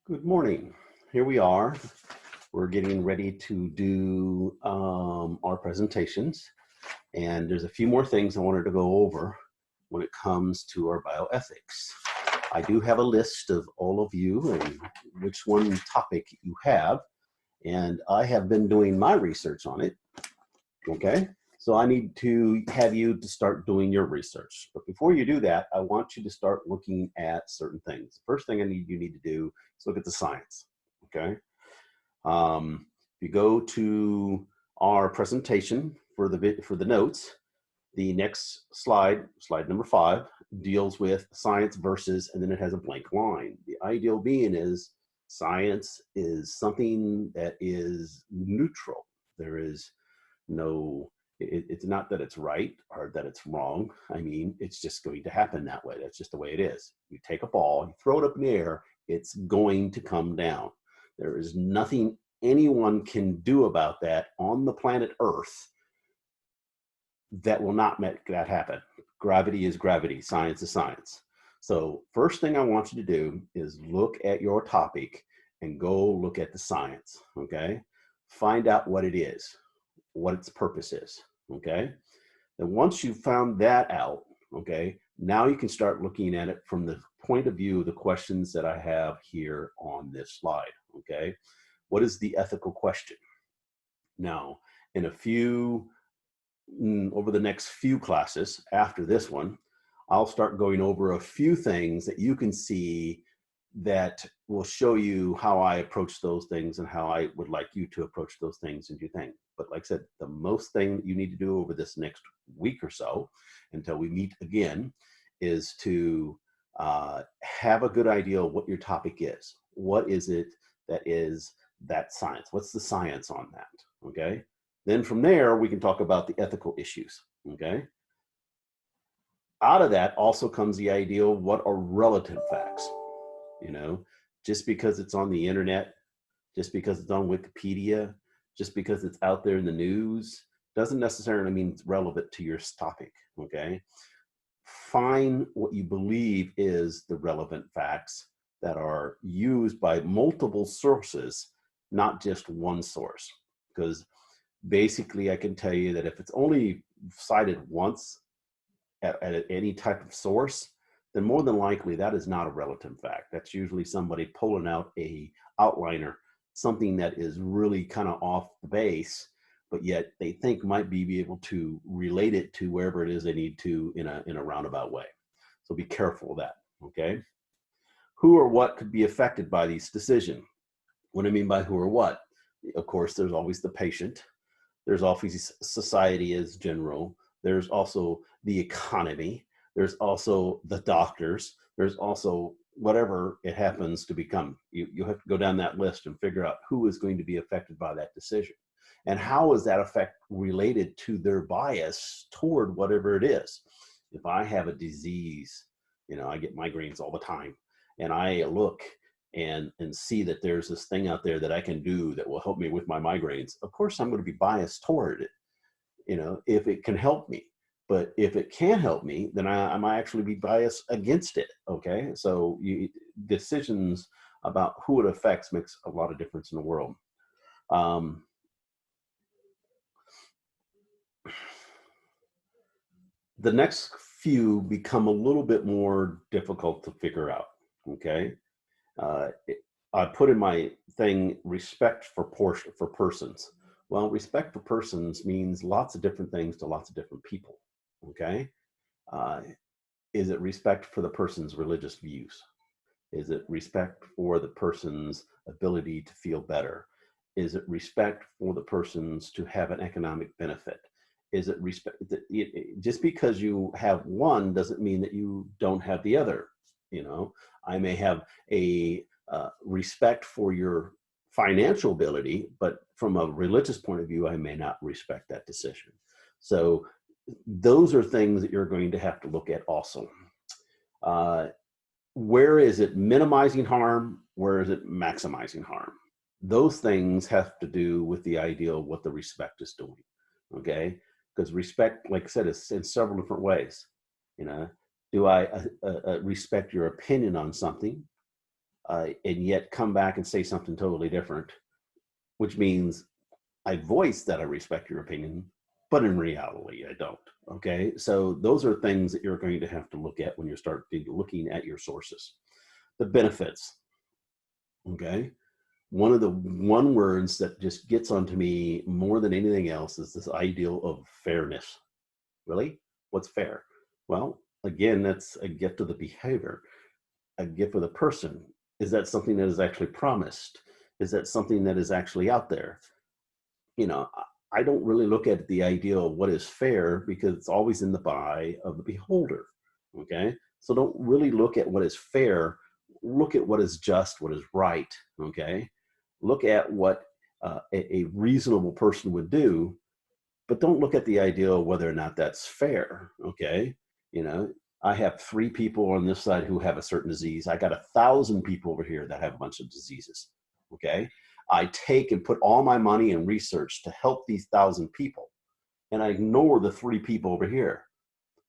Good morning. Here we are. We're getting ready to do our presentations. And there's a few more things I wanted to go over when it comes to our bioethics. I do have a list of all of you and which one topic you have. And I have been doing my research on it. Okay. So I need to have you to start doing your research. But before you do that, I want you to start looking at certain things. First thing you need to do is look at the science. Okay. If you go to our presentation for the notes, the next slide number 5, deals with science versus, and then it has a blank line. The ideal being is science is something that is neutral. There is no, it's not that it's right or that it's wrong. I mean, it's just going to happen that way. That's just the way it is. You take a ball, you throw it up in the air, it's going to come down. There is nothing anyone can do about that on the planet Earth that will not make that happen. Gravity is gravity, science is science. So first thing I want you to do is look at your topic and go look at the science, okay? Find out what it is, what its purpose is, okay? And once you've found that out, okay, now you can start looking at it from the point of view of the questions that I have here on this slide, okay? What is the ethical question? Now, in a few, over the next few classes after this one, I'll start going over a few things that you can see that will show you how I approach those things and how I would like you to approach those things and do things. But like I said, the most thing you need to do over this next week or so until we meet again is to have a good idea of what your topic is. What is it that is that science? What's the science on that? Okay. Then from there, we can talk about the ethical issues. Okay. Out of that also comes the idea of what are relative facts. You know, just because it's on the internet, just because it's on Wikipedia, just because it's out there in the news, doesn't necessarily mean it's relevant to your topic, okay? Find what you believe is the relevant facts that are used by multiple sources, not just one source. Because basically I can tell you that if it's only cited once at any type of source, then more than likely that is not a relative fact. That's usually somebody pulling out a outliner, something that is really kind of off the base, but yet they think might be able to relate it to wherever it is they need to in a roundabout way. So be careful of that, okay? Who or what could be affected by these decisions? What I mean by who or what? Of course, there's always the patient. There's always society as general. There's also the economy. There's also the doctors. There's also whatever it happens to become. You have to go down that list and figure out who is going to be affected by that decision. And how is that effect related to their bias toward whatever it is? If I have a disease, you know, I get migraines all the time, and I look and see that there's this thing out there that I can do that will help me with my migraines, of course I'm going to be biased toward it, you know, if it can help me. But if it can't help me, then I might actually be biased against it, okay? So decisions about who it affects makes a lot of difference in the world. The next few become a little bit more difficult to figure out, okay? I put in my thing, respect for persons. Well, respect for persons means lots of different things to lots of different people, okay? Is it respect for the person's religious views? Is it respect for the person's ability to feel better? Is it respect for the person's to have an economic benefit? Is it respect? Just because you have one doesn't mean that you don't have the other. You know, I may have a respect for your financial ability, but from a religious point of view, I may not respect that decision. So those are things that you're going to have to look at also. Where is it minimizing harm? Where is it maximizing harm? Those things have to do with the idea of what the respect is doing, okay? Because respect, like I said, is in several different ways. You know, do I respect your opinion on something? and yet come back and say something totally different, which means I voice that I respect your opinion, but in reality, I don't. Okay. So those are things that you're going to have to look at when you start looking at your sources. The benefits. Okay. One of the one words that just gets onto me more than anything else is this ideal of fairness. Really? What's fair? Well, again, that's a gift of the behavior, a gift of the person. Is that something that is actually promised? Is that something that is actually out there? You know, I don't really look at the idea of what is fair because it's always in the eye of the beholder. Okay. So don't really look at what is fair. Look at what is just, what is right. Okay. Look at what a reasonable person would do, but don't look at the idea of whether or not that's fair. Okay. You know, I have 3 people on this side who have a certain disease. I got 1,000 people over here that have a bunch of diseases. Okay. I take and put all my money and research to help these 1,000 people, and I ignore the 3 people over here.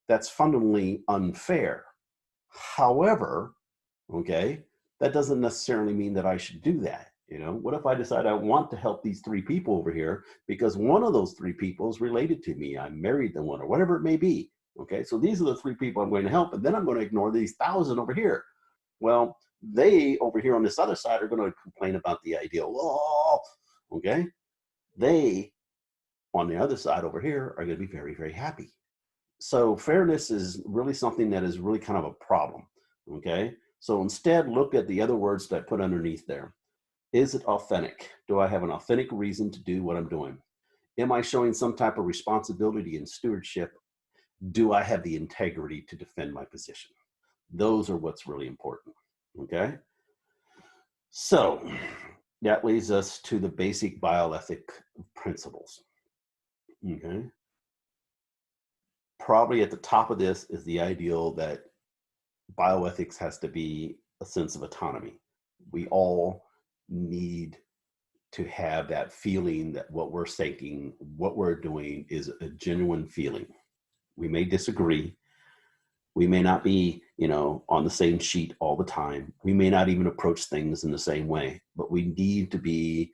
That's fundamentally unfair. However, okay, that doesn't necessarily mean that I should do that. You know, what if I decide I want to help these 3 people over here because one of those 3 people is related to me? I'm married to one, or whatever it may be. Okay, so these are the 3 people I'm going to help, and then I'm going to ignore these 1,000 over here. Well, they over here on this other side are going to complain about the idea. Oh, okay. They on the other side over here are going to be very, very happy. So fairness is really something that is really kind of a problem. Okay. So instead, look at the other words that I put underneath there. Is it authentic? Do I have an authentic reason to do what I'm doing? Am I showing some type of responsibility and stewardship? Do I have the integrity to defend my position? Those are what's really important. Okay. So that leads us to the basic bioethic principles. Okay. Probably at the top of this is the ideal that bioethics has to be a sense of autonomy. We all need to have that feeling that what we're thinking, what we're doing is a genuine feeling. We may disagree. We may not be, you know, on the same sheet all the time. We may not even approach things in the same way, but we need to be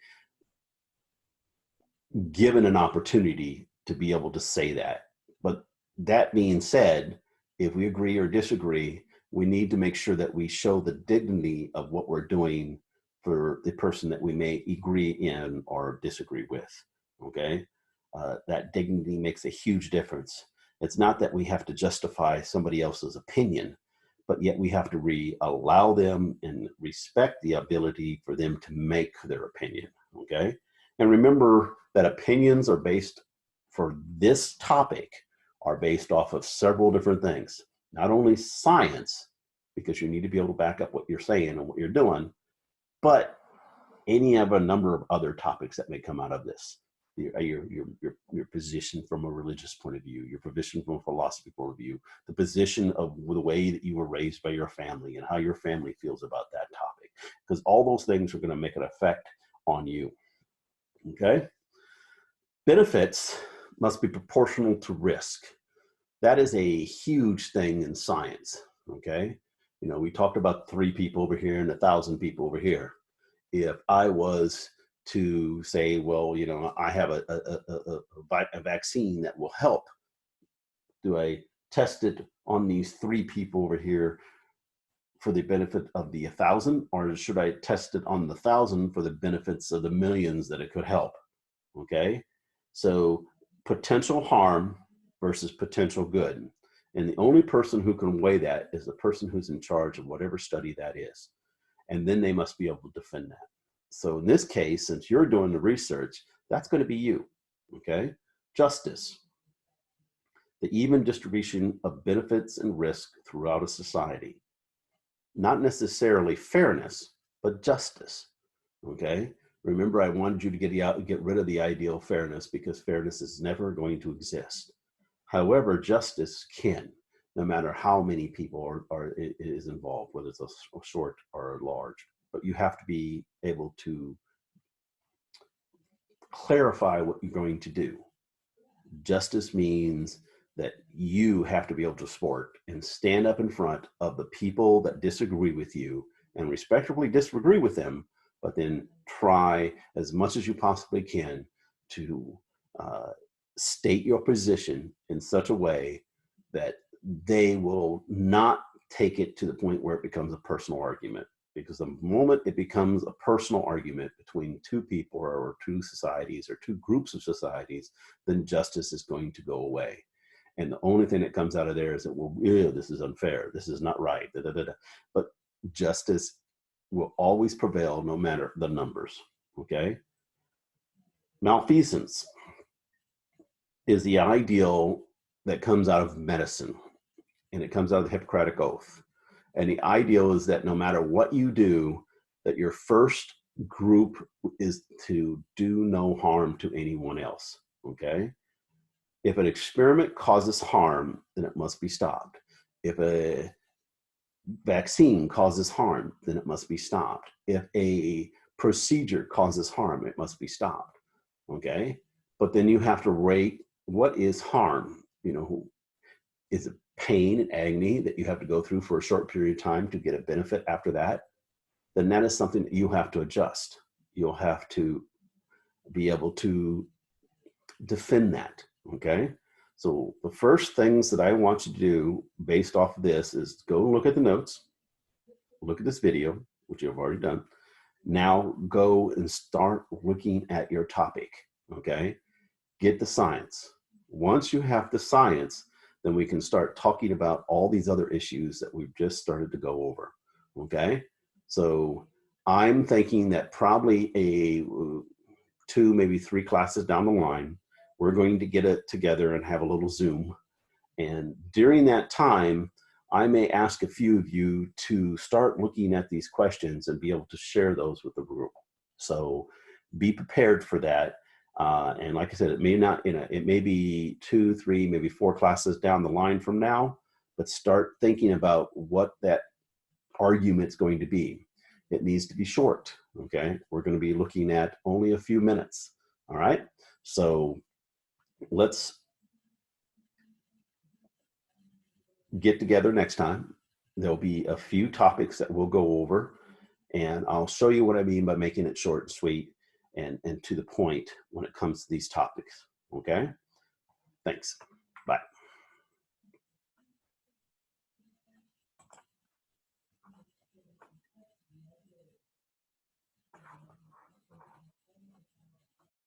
given an opportunity to be able to say that. But that being said, if we agree or disagree, we need to make sure that we show the dignity of what we're doing for the person that we may agree in or disagree with. Okay. That dignity makes a huge difference. It's not that we have to justify somebody else's opinion, but yet we have to allow them and respect the ability for them to make their opinion. Okay. And remember that opinions are based for this topic are based off of several different things, not only science, because you need to be able to back up what you're saying and what you're doing, but any of a number of other topics that may come out of this. Your position from a religious point of view, your position from a philosophy point of view, the position of the way that you were raised by your family and how your family feels about that topic, because all those things are going to make an effect on you. Okay. Benefits must be proportional to risk. That is a huge thing in science. Okay. You know, we talked about 3 people over here and 1,000 people over here. If I was to say, well, you know, I have a vaccine that will help, do I test it on these 3 people over here for the benefit of the 1,000, or should I test it on the 1,000 for the benefits of the millions that it could help? Okay. So potential harm versus potential good. And the only person who can weigh that is the person who's in charge of whatever study that is. And then they must be able to defend that. So in this case, since you're doing the research, that's going to be you. Okay. Justice. The even distribution of benefits and risk throughout a society. Not necessarily fairness, but justice. Okay. Remember, I wanted you to get rid of the ideal fairness because fairness is never going to exist. However, justice can, no matter how many people is involved, whether it's a short or a large. But you have to be able to clarify what you're going to do. Justice means that you have to be able to support and stand up in front of the people that disagree with you and respectfully disagree with them, but then try as much as you possibly can to state your position in such a way that they will not take it to the point where it becomes a personal argument. Because the moment it becomes a personal argument between two people or two societies or two groups of societies, then justice is going to go away. And the only thing that comes out of there is that, well, ew, this is unfair, this is not right, da, da, da, da. But justice will always prevail no matter the numbers, okay? Malfeasance is the ideal that comes out of medicine, and it comes out of the Hippocratic Oath. And the ideal is that no matter what you do, that your first group is to do no harm to anyone else, okay? If an experiment causes harm, then it must be stopped. If a vaccine causes harm, then it must be stopped. If a procedure causes harm, it must be stopped, okay? But then you have to rate what is harm. You know, is it pain and agony that you have to go through for a short period of time to get a benefit after that? Then that is something that you have to adjust. You'll have to be able to defend that, okay? So the first things that I want you to do based off of this is go look at the notes, look at this video, which you've already done. Now go and start looking at your topic, okay? Get the science. Once you have the science, then we can start talking about all these other issues that we've just started to go over, okay? So I'm thinking that probably 2, maybe 3 classes down the line, we're going to get it together and have a little Zoom. And during that time, I may ask a few of you to start looking at these questions and be able to share those with the group. So be prepared for that. And like I said, it may not, it may be 2, 3, maybe 4 classes down the line from now, but start thinking about what that argument's going to be. It needs to be short, okay? We're going to be looking at only a few minutes, all right? So let's get together next time. There'll be a few topics that we'll go over, and I'll show you what I mean by making it short and sweet and to the point when it comes to these topics, okay? Thanks.